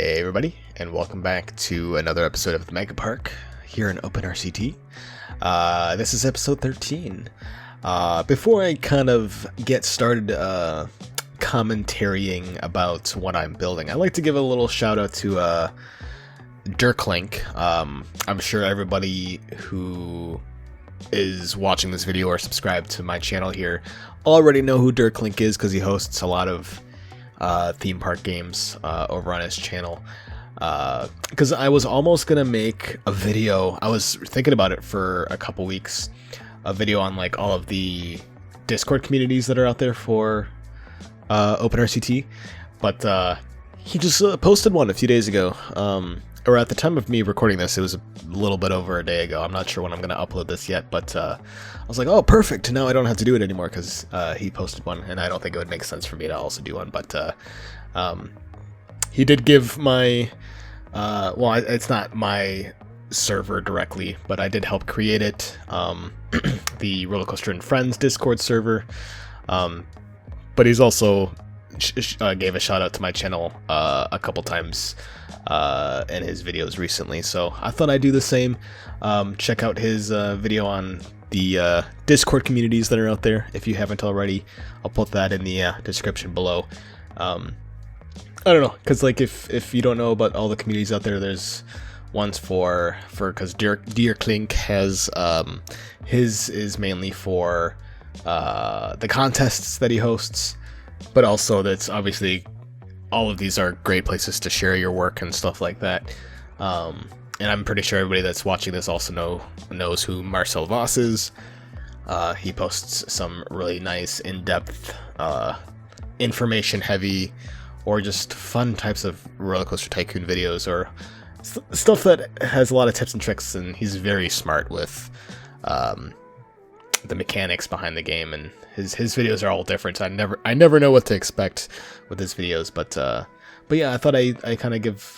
Hey everybody, and welcome back to another episode of the Mega Park here in OpenRCT. This is episode 13. Before I kind of get started commentarying about what I'm building, I'd like to give a little shout out to Dirklink. I'm sure everybody who is watching this video or subscribed to my channel here already know who Dirklink is because he hosts a lot of theme park games over on his channel. Because I was almost gonna make a video, I was thinking about it for a couple weeks, a video on like all of the Discord communities that are out there for OpenRCT, but he just posted one a few days ago, or at the time of me recording this, it was a little bit over a day ago. I'm not sure when I'm going to upload this yet, but I was like, oh, perfect, now I don't have to do it anymore, because he posted one, and I don't think it would make sense for me to also do one, but he did give my, well, it's not my server directly, but I did help create it, the Rollercoaster and Friends Discord server, but he's also gave a shout out to my channel a couple times in his videos recently, so I thought I'd do the same. Check out his video on the Discord communities that are out there if you haven't already. I'll put that in the description below. I don't know, because like if you don't know about all the communities out there, there's ones for because Dirklink has his is mainly for the contests that he hosts, but also that's obviously all of these are great places to share your work and stuff like that. And I'm pretty sure everybody that's watching this also knows who Marcel Voss is. He posts some really nice, in-depth, information-heavy, or just fun types of Roller Coaster Tycoon videos, or stuff that has a lot of tips and tricks, and he's very smart with the mechanics behind the game, and his videos are all different. I never know what to expect with his videos, but yeah, I thought I kind of give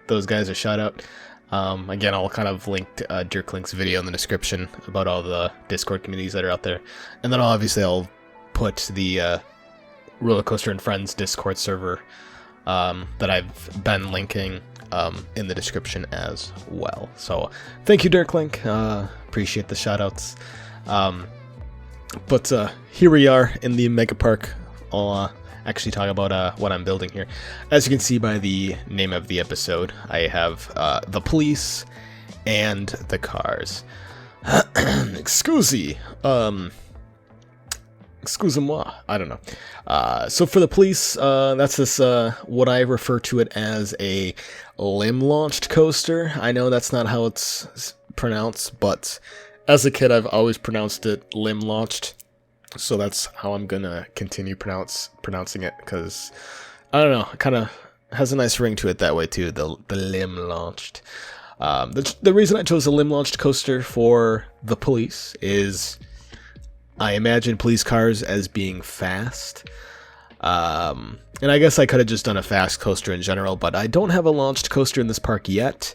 those guys a shout out. Again, I'll kind of link Dirklink's video in the description about all the Discord communities that are out there, and then I'll put the Roller Coaster and Friends Discord server that I've been linking in the description as well. So thank you, Dirklink. Appreciate the shout outs. But here we are in the Mega Park. I'll actually talk about what I'm building here. As you can see by the name of the episode, I have the police and the cars. Excusez-moi, I don't know. So for the police, that's this, what I refer to it as a limb-launched coaster. I know that's not how it's pronounced, but as a kid, I've always pronounced it limb-launched. So that's how I'm gonna continue pronouncing it, because, I don't know, it kind of has a nice ring to it that way too, the limb-launched. The reason I chose a limb-launched coaster for the police is I imagine police cars as being fast. And I guess I could have just done a fast coaster in general, but I don't have a launched coaster in this park yet.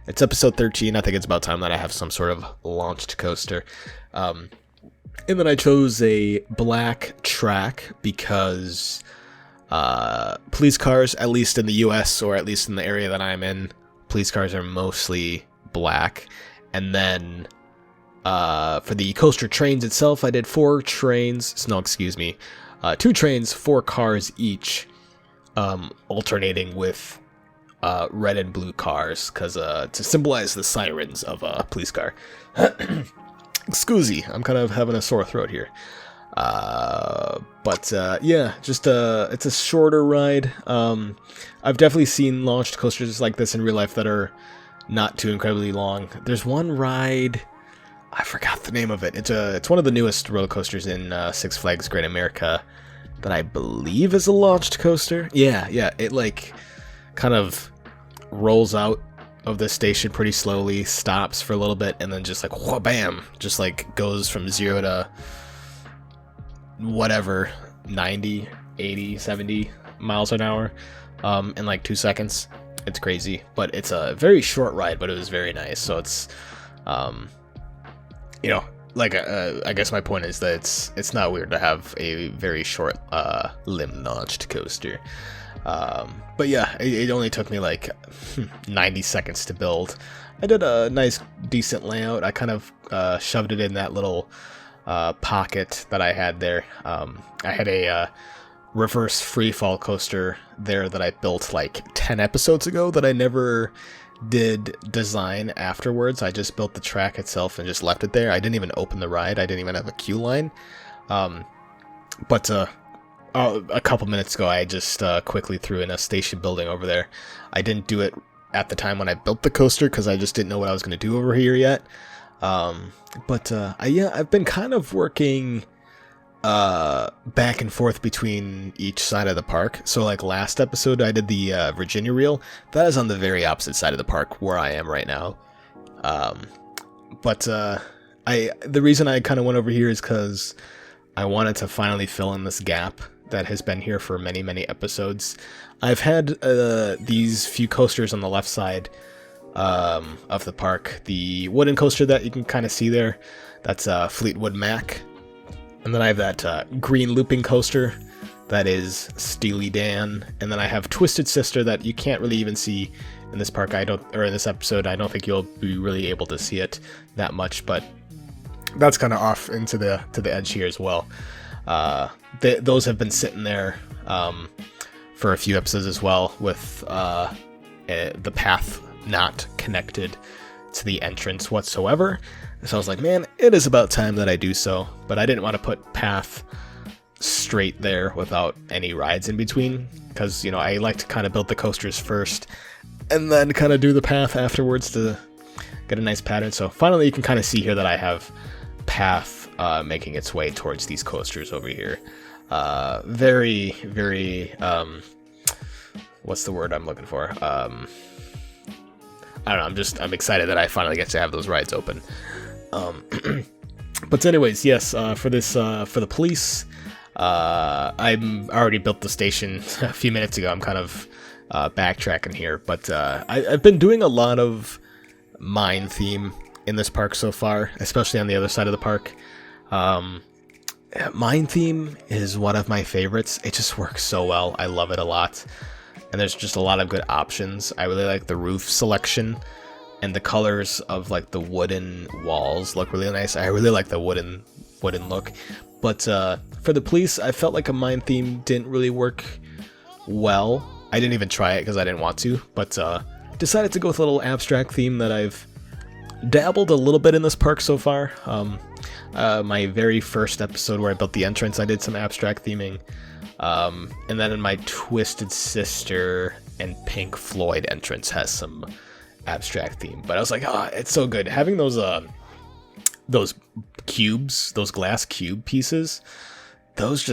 It's episode 13, I think it's about time that I have some sort of launched coaster. And then I chose a black track because police cars, at least in the US, or at least in the area that I'm in, police cars are mostly black. And then for the coaster trains itself, I did 2 trains, 4 cars each, alternating with red and blue cars, because to symbolize the sirens of a police car. Excuse me, I'm kind of having a sore throat here. But yeah, just it's a shorter ride. I've definitely seen launched coasters like this in real life that are not too incredibly long. There's one ride, I forgot the name of it. It's one of the newest roller coasters in Six Flags Great America that I believe is a launched coaster. Yeah, it like kind of rolls out of the station pretty slowly, stops for a little bit, and then just like wha-bam, just like goes from 0 to whatever, 90, 80, 70 miles an hour in like 2 seconds. It's crazy, but it's a very short ride, but it was very nice. So it's you know, like I guess my point is that it's not weird to have a very short limb-launched coaster. But yeah, it only took me like 90 seconds to build. I did a nice, decent layout. I kind of shoved it in that little pocket that I had there. I had a reverse freefall coaster there that I built like 10 episodes ago that I never did design afterwards. I just built the track itself and just left it there. I didn't even open the ride. I didn't even have a queue line. But a couple minutes ago, I just quickly threw in a station building over there. I didn't do it at the time when I built the coaster because I just didn't know what I was going to do over here yet. I've been kind of working back and forth between each side of the park. So like last episode, I did the Virginia reel. That is on the very opposite side of the park where I am right now. The reason I kind of went over here is because I wanted to finally fill in this gap that has been here for many, many episodes. I've had these few coasters on the left side of the park. The wooden coaster that you can kind of see there, that's Fleetwood Mac. And then I have that green looping coaster, that is Steely Dan. And then I have Twisted Sister that you can't really even see in this park. In this episode, I don't think you'll be really able to see it that much, but that's kind of off into the edge here as well. Those have been sitting there for a few episodes as well, with the path not connected to the entrance whatsoever. So I was like, man, it is about time that I do so. But I didn't want to put path straight there without any rides in between, because, you know, I like to kind of build the coasters first and then kind of do the path afterwards to get a nice pattern. So finally you can kind of see here that I have path making its way towards these coasters over here. Very, very, what's the word I'm looking for? I don't know, I'm excited that I finally get to have those rides open. But anyways, yes, for the police, I already built the station a few minutes ago. I'm kind of backtracking here, but I've been doing a lot of mine theme in this park so far, especially on the other side of the park. Mine theme is one of my favorites. It just works so well. I love it a lot. And there's just a lot of good options. I really like the roof selection, and the colors of like the wooden walls look really nice. I really like the wooden look. But for the police, I felt like a mine theme didn't really work well. I didn't even try it because I didn't want to, but decided to go with a little abstract theme that I've dabbled a little bit in this park so far. My very first episode where I built the entrance, I did some abstract theming. And then in my Twisted Sister and Pink Floyd entrance has some abstract theme. But I was like, it's so good. Having those cubes, those glass cube pieces, those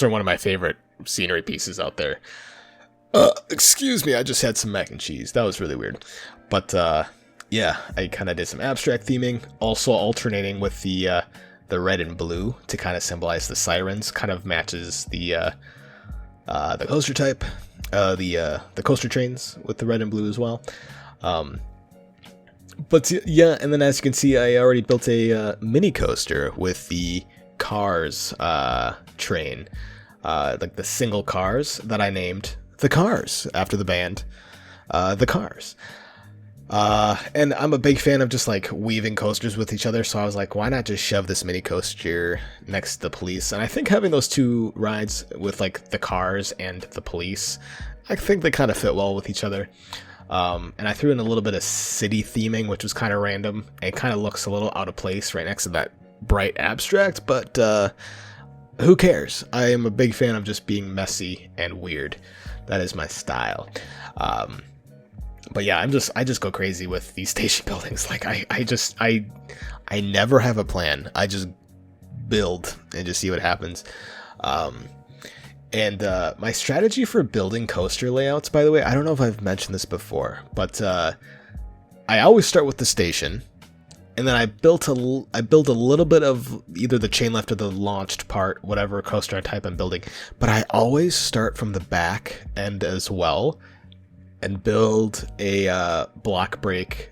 are one of my favorite scenery pieces out there. Excuse me, I just had some mac and cheese. That was really weird. But yeah, I kind of did some abstract theming, also alternating with the red and blue to kind of symbolize the sirens. Kind of matches the coaster type, the coaster trains with the red and blue as well. But yeah, and then as you can see, I already built a mini coaster with the Cars train, like the single cars that I named the Cars after the band, the Cars. And I'm a big fan of just like weaving coasters with each other, so I was like, why not just shove this mini coaster next to the police? And I think having those two rides with like the Cars and the police, I think they kind of fit well with each other. And I threw in a little bit of city theming, which was kind of random. It kind of looks a little out of place right next to that bright abstract, but who cares? I am a big fan of just being messy and weird. That is my style. But yeah, I just go crazy with these station buildings. Like I never have a plan. I just build and just see what happens. And my strategy for building coaster layouts, by the way, I don't know if I've mentioned this before, but I always start with the station, and then I build a little bit of either the chain lift or the launched part, whatever coaster type I'm building. But I always start from the back end as well, and build a block brake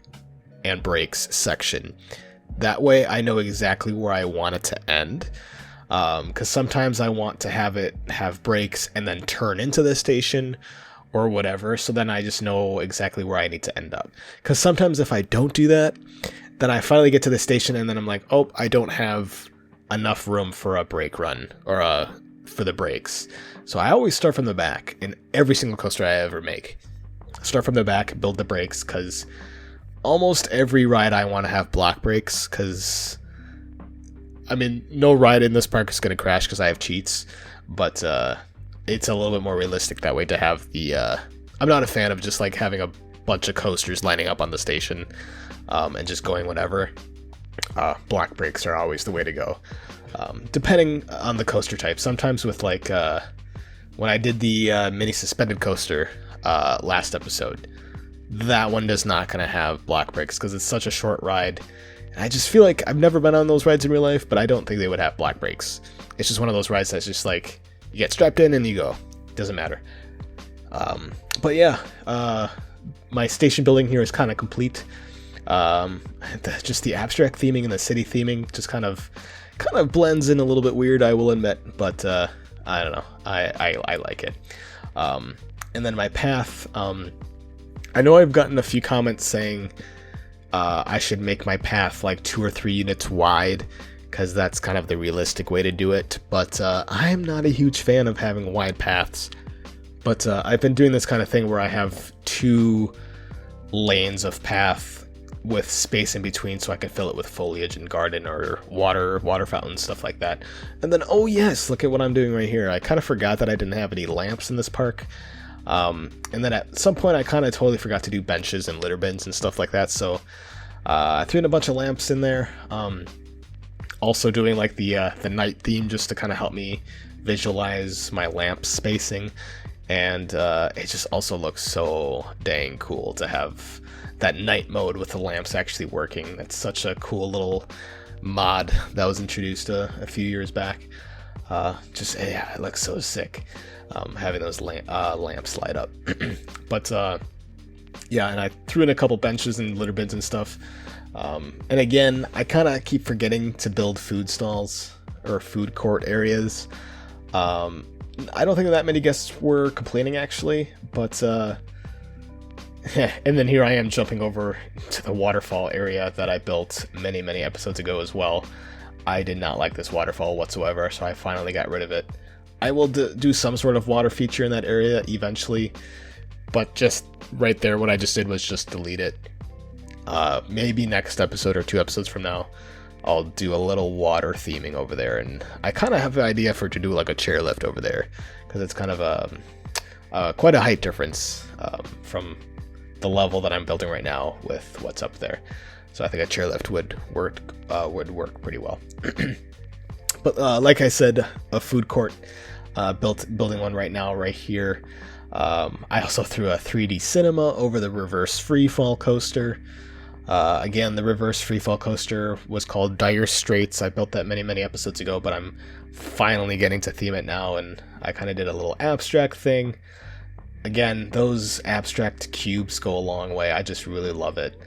and brakes section. That way I know exactly where I want it to end. because sometimes I want to have brakes and then turn into the station or whatever, so then I just know exactly where I need to end up. Because sometimes if I don't do that, then I finally get to the station and then I'm like, oh, I don't have enough room for a brake run, or for the brakes. So I always start from the back in every single coaster I ever make. Start from the back, build the brakes, because almost every ride I want to have block brakes, because I mean, no ride in this park is going to crash because I have cheats, but it's a little bit more realistic that way to have the I'm not a fan of just like having a bunch of coasters lining up on the station and just going whatever. Block brakes are always the way to go, depending on the coaster type. Sometimes with like when I did the mini suspended coaster last episode, that one is not going to have block brakes because it's such a short ride. And I just feel like I've never been on those rides in real life, but I don't think they would have block brakes. It's just one of those rides that's just like, you get strapped in and you go. Doesn't matter. But yeah, my station building here is kind of complete. Just the abstract theming and the city theming just kind of blends in a little bit weird, I will admit, but I don't know. I like it. And then my path, I know I've gotten a few comments saying I should make my path like 2 or 3 units wide, because that's kind of the realistic way to do it, but I'm not a huge fan of having wide paths. But I've been doing this kind of thing where I have 2 lanes of path with space in between so I can fill it with foliage and garden or water fountains, stuff like that. And then, oh yes, look at what I'm doing right here. I kind of forgot that I didn't have any lamps in this park. And then at some point I kind of totally forgot to do benches and litter bins and stuff like that, so I threw in a bunch of lamps in there. Also doing like the night theme just to kind of help me visualize my lamp spacing, and it just also looks so dang cool to have that night mode with the lamps actually working. That's such a cool little mod that was introduced a few years back. Just yeah, it looks so sick, having those lamps light up. But yeah, and I threw in a couple benches and litter bins and stuff. And again, I kind of keep forgetting to build food stalls or food court areas. I don't think that many guests were complaining actually, but and then here I am jumping over to the waterfall area that I built many episodes ago as well. I did not like this waterfall whatsoever, so I finally got rid of it. I will do some sort of water feature in that area eventually, but just right there, what I just did was just delete it. Maybe next episode or 2 episodes from now, I'll do a little water theming over there, and I kind of have an idea to do like a chairlift over there, because it's kind of quite a height difference from the level that I'm building right now with what's up there. So I think a chairlift would work pretty well. But like I said, a food court, building one right now right here. I also threw a 3D cinema over the reverse freefall coaster. Again, the reverse freefall coaster was called Dire Straits. I built that many episodes ago, but I'm finally getting to theme it now, and I kind of did a little abstract thing. Again, those abstract cubes go a long way. I just really love it.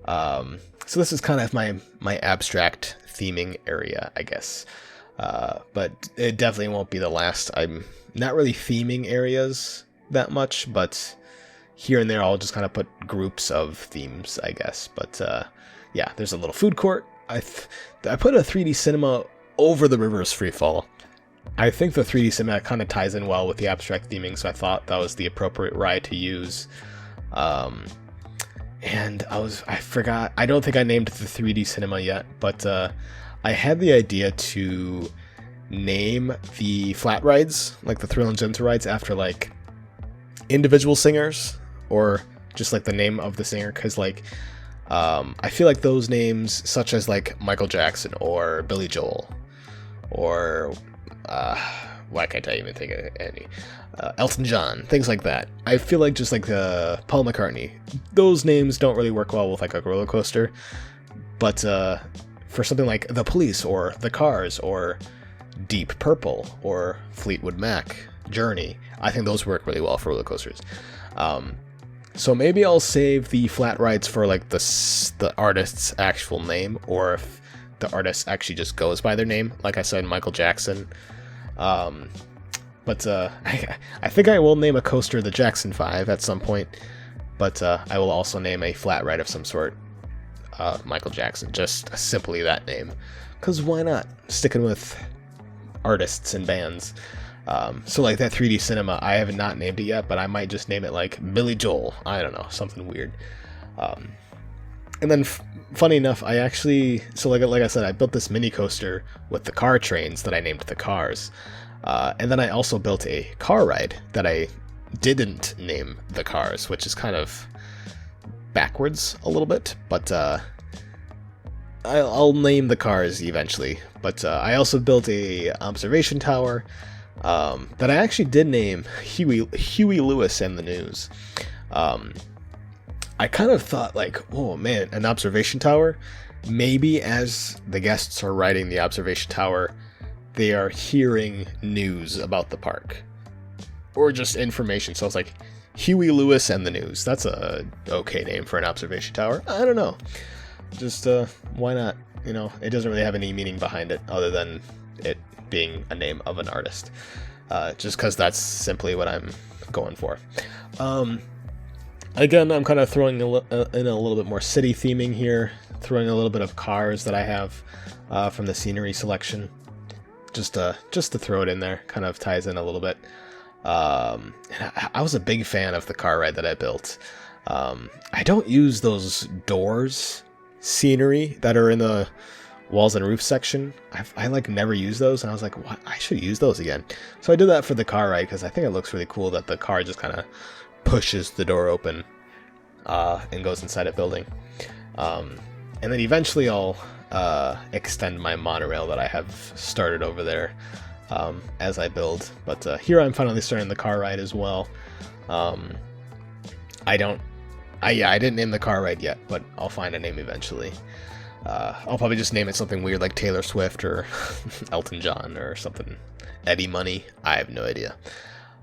So this is kind of my abstract theming area, I guess. But it definitely won't be the last. I'm not really theming areas that much, but here and there I'll just kind of put groups of themes, I guess. But yeah, there's a little food court. I put a 3D cinema over the reverse freefall. I think the 3D cinema kind of ties in well with the abstract theming, so I thought that was the appropriate ride to use. And I forgot, I don't think I named the 3D cinema yet, but I had the idea to name the flat rides, like the Thrill and Gentle rides, after like individual singers, or just like the name of the singer, because like I feel like those names, such as like Michael Jackson or Billy Joel, or why can't I even think of any? Elton John, things like that. I feel like just like Paul McCartney, those names don't really work well with like a roller coaster. But for something like The Police or The Cars or Deep Purple or Fleetwood Mac, Journey, I think those work really well for roller coasters. So maybe I'll save the flat rides for like the artist's actual name, or if the artist actually just goes by their name. Like I said, Michael Jackson. But I think I will name a coaster the Jackson 5 at some point. But I will also name a flat ride of some sort Michael Jackson. Just simply that name. Because why not? Sticking with artists and bands. So like that 3D Cinema, I have not named it yet, but I might just name it like Billy Joel. I don't know, something weird. And then, funny enough, I actually, so like I said, I built this mini coaster with the car trains that I named the cars. And then I also built a car ride that I didn't name the cars, which is kind of backwards a little bit, but I'll name the cars eventually. But I also built a observation tower that I actually did name Huey Lewis and the News. I kind of thought like, oh man, an observation tower? Maybe as the guests are riding the observation tower, they are hearing news about the park. Or just information. So I was like, Huey Lewis and the News. That's a okay name for an observation tower. I don't know. Just, why not? You know, it doesn't really have any meaning behind it other than it being a name of an artist. Just because that's simply what I'm going for. Again, I'm kind of throwing in a little bit more city theming here. Throwing a little bit of cars that I have from the scenery selection. Just to throw it in there. Kind of ties in a little bit. And I was a big fan of the car ride that I built. I don't use those doors scenery that are in the walls and roof section. I like never use those, and I was like, what? I should use those again. So I did that for the car ride because I think it looks really cool that the car just kind of pushes the door open and goes inside a building. And then eventually I'll extend my monorail that I have started over there as I build. But here I'm finally starting the car ride as well. I didn't name the car ride yet, but I'll find a name eventually. I'll probably just name it something weird like Taylor Swift or Elton John or something. Eddie Money. I have no idea.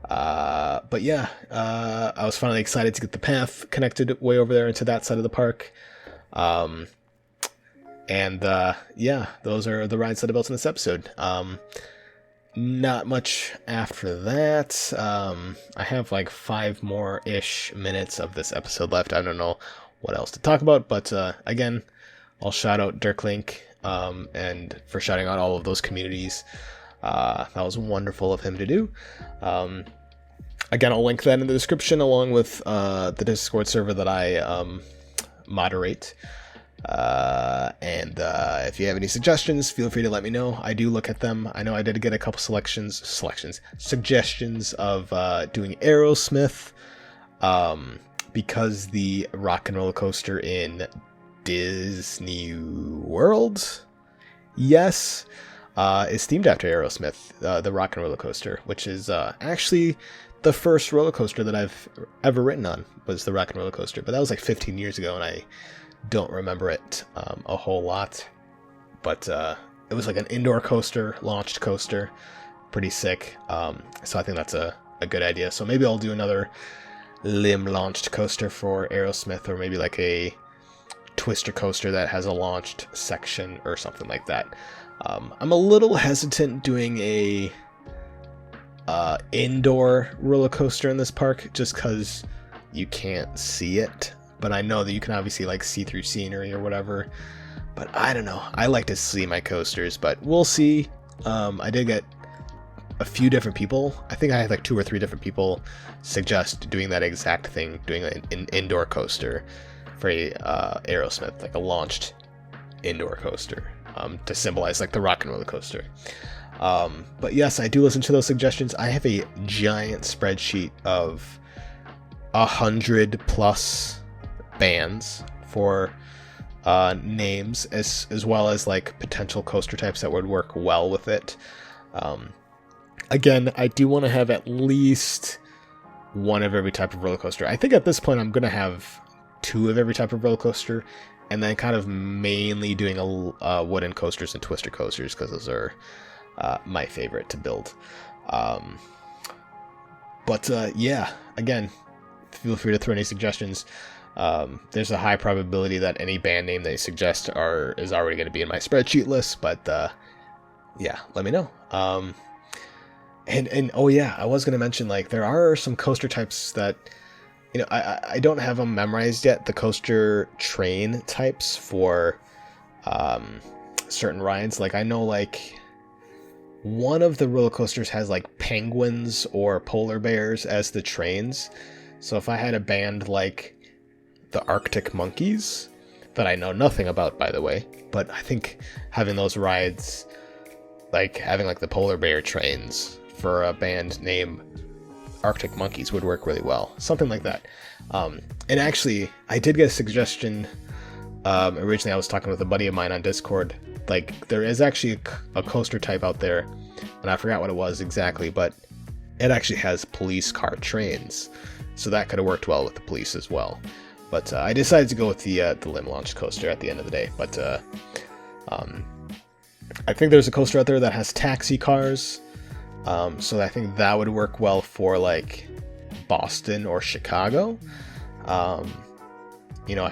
But yeah, I was finally excited to get the path connected way over there into that side of the park. Yeah, those are the rides that I built in this episode. Not much after that. I have like 5 more-ish minutes of this episode left. I don't know what else to talk about, but again, I'll shout out Dirklink and for shouting out all of those communities. That was wonderful of him to do. Again, I'll link that in the description along with the Discord server that I moderate. And if you have any suggestions, feel free to let me know. I do look at them. I know I did get a couple suggestions of doing Aerosmith, because the Rock and Roller Coaster in Disney World, yes, is themed after Aerosmith, the Rock and Roller Coaster, which is actually the first roller coaster that I've ever ridden on, was the Rock and Roller Coaster, but that was like 15 years ago, and I don't remember it a whole lot. But it was like an indoor coaster, launched coaster, pretty sick. So I think that's a good idea. So maybe I'll do another limb launched coaster for Aerosmith, or maybe like a twister coaster that has a launched section or something like that. I'm a little hesitant doing a indoor roller coaster in this park just because you can't see it, but I know that you can obviously like see through scenery or whatever. But I don't know, I like to see my coasters, but we'll see. I did get a few different people, I think I had like 2 or 3 different people suggest doing that exact thing, doing an indoor coaster for a Aerosmith, like a launched indoor coaster, to symbolize like the Rock and Roller Coaster. But yes, I do listen to those suggestions. I have a giant spreadsheet of 100+ bands for names, as well as like potential coaster types that would work well with it. Again, I do want to have at least 1 of every type of roller coaster. I think at this point I'm going to have 2 of every type of roller coaster, and then kind of mainly doing wooden coasters and twister coasters, because those are my favorite to build. But yeah, again, feel free to throw any suggestions. There's a high probability that any band name they suggest is already going to be in my spreadsheet list, but yeah, let me know. And oh yeah, I was going to mention, like, there are some coaster types that, you know, I don't have them memorized yet, the coaster train types for certain rides. Like, I know, like, one of the roller coasters has, like, penguins or polar bears as the trains. So if I had a band like the Arctic Monkeys, that I know nothing about, by the way, but I think having those rides, like having like the polar bear trains for a band named Arctic Monkeys would work really well. Something like that. And actually, I did get a suggestion. Originally, I was talking with a buddy of mine on Discord. Like, there is actually a coaster type out there, and I forgot what it was exactly, but it actually has police car trains. So that could have worked well with the police as well. But I decided to go with the limb launch coaster at the end of the day. But I think there's a coaster out there that has taxi cars. So I think that would work well for, like, Boston or Chicago. You know,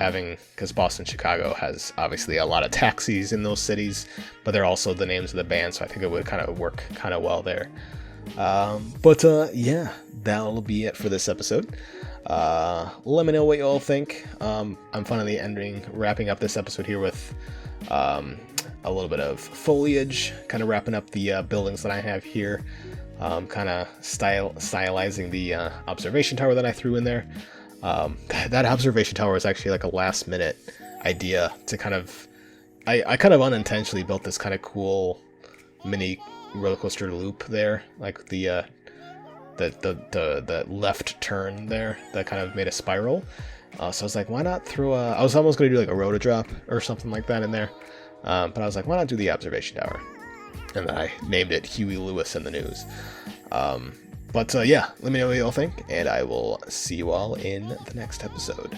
because Boston, Chicago has obviously a lot of taxis in those cities, but they're also the names of the band, so I think it would kind of work kind of well there. Yeah, that'll be it for this episode. Let me know what you all think. I'm finally wrapping up this episode here with a little bit of foliage, kind of wrapping up the buildings that I have here, kind of stylizing the observation tower that I threw in there. That observation tower was actually like a last minute idea to kind of, I kind of unintentionally built this kind of cool mini roller coaster loop there, like the left turn there that kind of made a spiral. So I was like, why not I was almost going to do like a rotor drop or something like that in there. But I was like, why not do the observation tower? And I named it Huey Lewis in the News. Yeah, let me know what you all think, and I will see you all in the next episode.